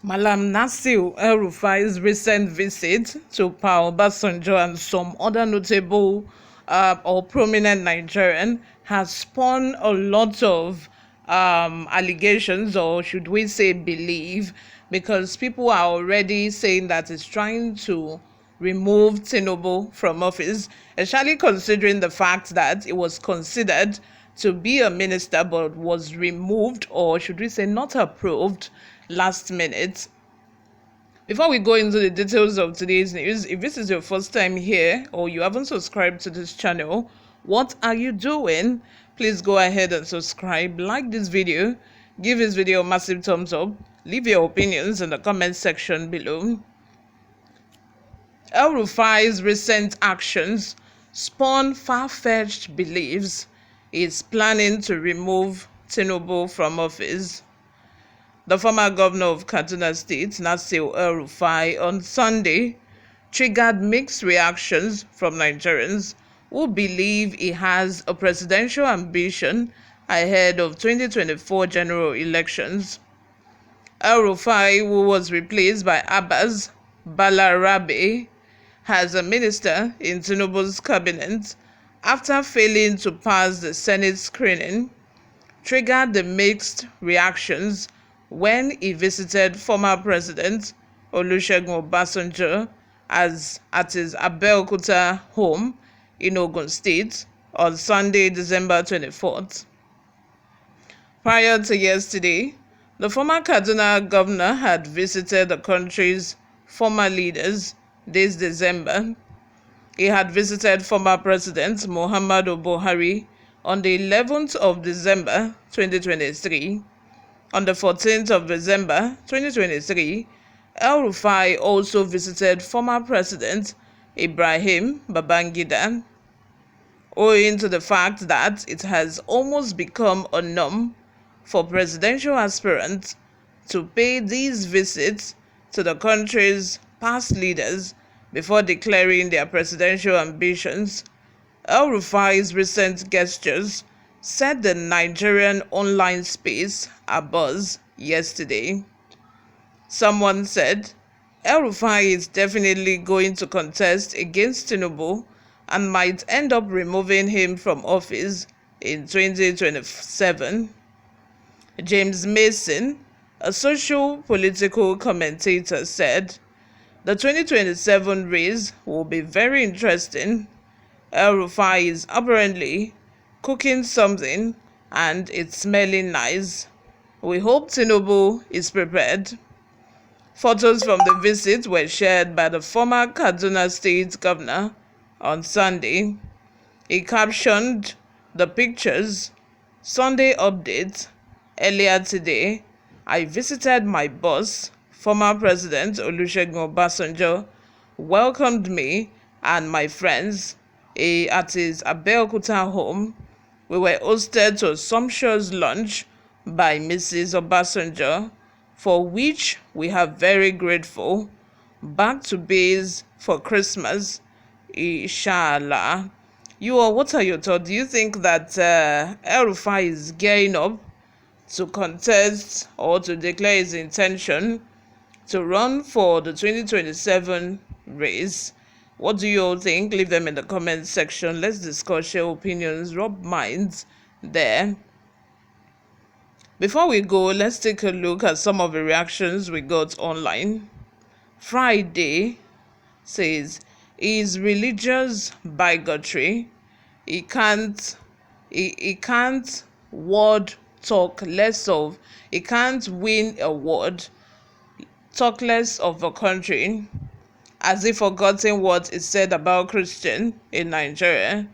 Malam Nasir El-Rufai's recent visit to Pa Obasanjo and some other notable or prominent Nigerian has spawned a lot of allegations, or should we say belief, because people are already saying that it's trying to remove Tinubu from office, especially considering the fact that it was considered to be a minister but was removed, or should we say not approved, last minute. Before we go into the details of today's news, if this is your first time here or you haven't subscribed to this channel, what are you doing? Please go ahead and subscribe, like this video, give this video a massive thumbs up, leave your opinions in the comment section below. El-Rufai's recent actions spawn far-fetched beliefs he is planning to remove Tinubu from office. The former governor of Kaduna State, Nasir El-Rufai, on Sunday triggered mixed reactions from Nigerians who believe he has a presidential ambition ahead of 2024 general elections. El-Rufai, who was replaced by Abbas Balarabe as a minister in Tinubu's cabinet after failing to pass the Senate screening, triggered the mixed reactions when he visited former President Olusegun Obasanjo at his Abeokuta home in Ogun State on Sunday, December 24th. Prior to yesterday, the former Kaduna governor had visited the country's former leaders this December. He had visited former President Muhammadu Buhari on the 11th of December 2023. On the 14th of December 2023, El-Rufai also visited former President Ibrahim Babangida. Owing to the fact that it has almost become a norm for presidential aspirants to pay these visits to the country's past leaders before declaring their presidential ambitions, El-Rufai's recent gestures set the Nigerian online space abuzz yesterday. Someone said, El-Rufai is definitely going to contest against Tinubu and might end up removing him from office in 2027. James Mason, a social political commentator, said, the 2027 race will be very interesting. El-Rufai is apparently cooking something and it's smelling nice. We hope Tinubu is prepared. Photos from the visit were shared by the former Kaduna State governor on Sunday. He captioned the pictures, Sunday update. Earlier today, I visited my boss, former President Olusegun Obasanjo, welcomed me and my friends at his Abeokuta home. We were hosted to a sumptuous lunch by Mrs. Obasanjo, for which we are very grateful. Back to base for Christmas, inshallah. What are your thoughts? Do you think that El-Rufai is gearing up to contest or to declare his intention to run for the 2027 race? What do you all think? Leave them in the comment section. Let's discuss, share opinions, rub minds there. Before we go, let's take a look at some of the reactions we got online. Friday says, is religious bigotry. He can't word talk less of. He can't win a word, talk less of a country, as if forgotten what is said about Christian in Nigeria.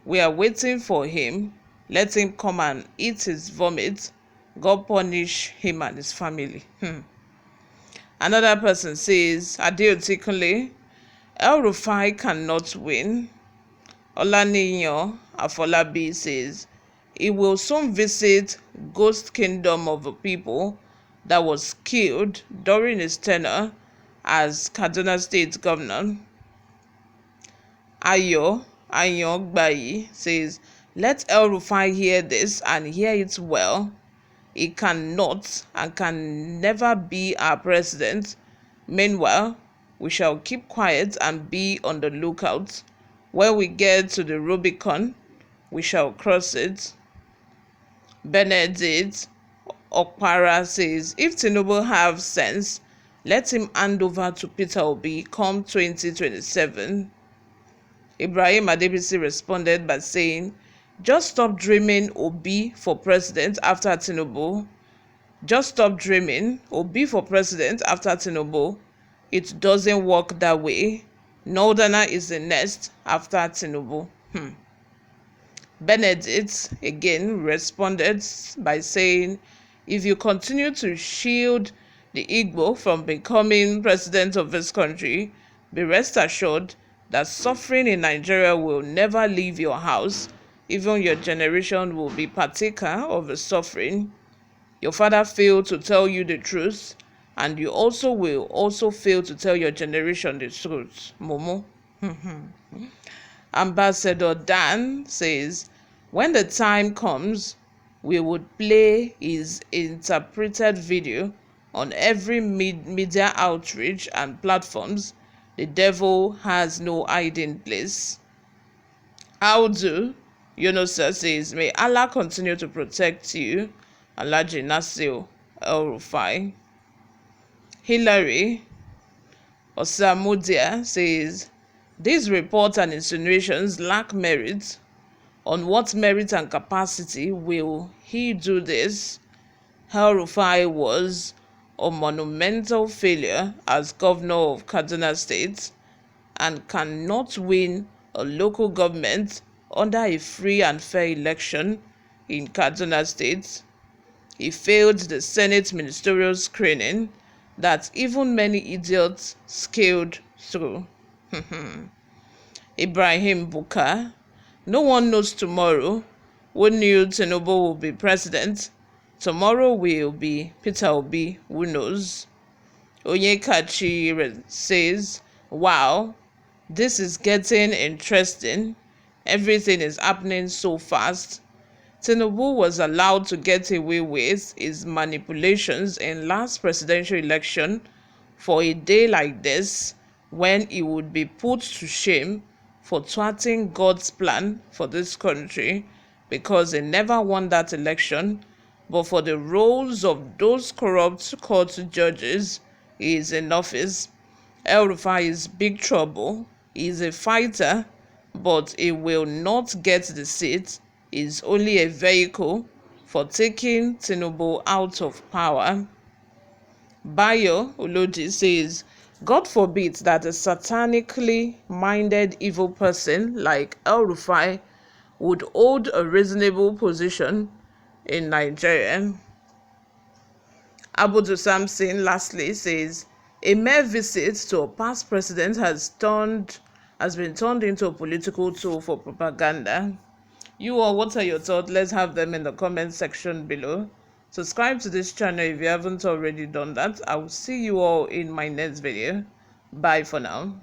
We are waiting for him. Let him come and eat his vomit. God punish him and his family. Another person says, Adeotikule, El-Rufai cannot win. Olaniyan Afolabi says, he will soon visit ghost kingdom of a people that was killed during his tenure as Kaduna State governor. Ayo Gbayi says, let El-Rufai hear this and hear it well. He cannot and can never be our president. Meanwhile, we shall keep quiet and be on the lookout. When we get to the Rubicon, we shall cross it. Benedict Okpara says, if Tinubu have sense, let him hand over to Peter Obi come 2027. Ibrahim Adebisi responded by saying, just stop dreaming Obi for president after Tinubu. Just stop dreaming Obi for president after Tinubu. It doesn't work that way. Northerner is the next after Tinubu. Benedict again responded by saying, if you continue to shield the Igbo from becoming president of this country, be rest assured that suffering in Nigeria will never leave your house. Even your generation will be partaker of the suffering. Your father failed to tell you the truth, and you also will also fail to tell your generation the truth. Momo. Ambassador Dan says, when the time comes, we would play his interpreted video on every media outreach and platforms. The devil has no hiding place. Audu Yunusa says, may Allah continue to protect you. Alhaji Nasir El-Rufai. Hillary Osamudia says, these reports and insinuations lack merit. On what merit and capacity will he do this? El-Rufai was a monumental failure as governor of Kaduna State and cannot win a local government under a free and fair election in Kaduna State. He failed the Senate ministerial screening that even many idiots scaled through. Ibrahim Buka, no one knows tomorrow. Who knew Tinubu will be president? Tomorrow will be Peter Obi, who knows? Onyekachi says, wow, this is getting interesting. Everything is happening so fast. Tinubu was allowed to get away with his manipulations in last presidential election for a day like this, when he would be put to shame for thwarting God's plan for this country, because he never won that election, but for the roles of those corrupt court judges he is in office. El-Rufai is big trouble. He is a fighter, but he will not get the seat. He is only a vehicle for taking Tinubu out of power. Bayo Oloji says, God forbid that a satanically minded evil person like El-Rufai would hold a reasonable position in Nigeria. Abudu Samson lastly says, a mere visit to a past president has been turned into a political tool for propaganda. You all, what are your thoughts? Let's have them in the comment section below. Subscribe to this channel if you haven't already done that. I will see you all in my next video. Bye for now.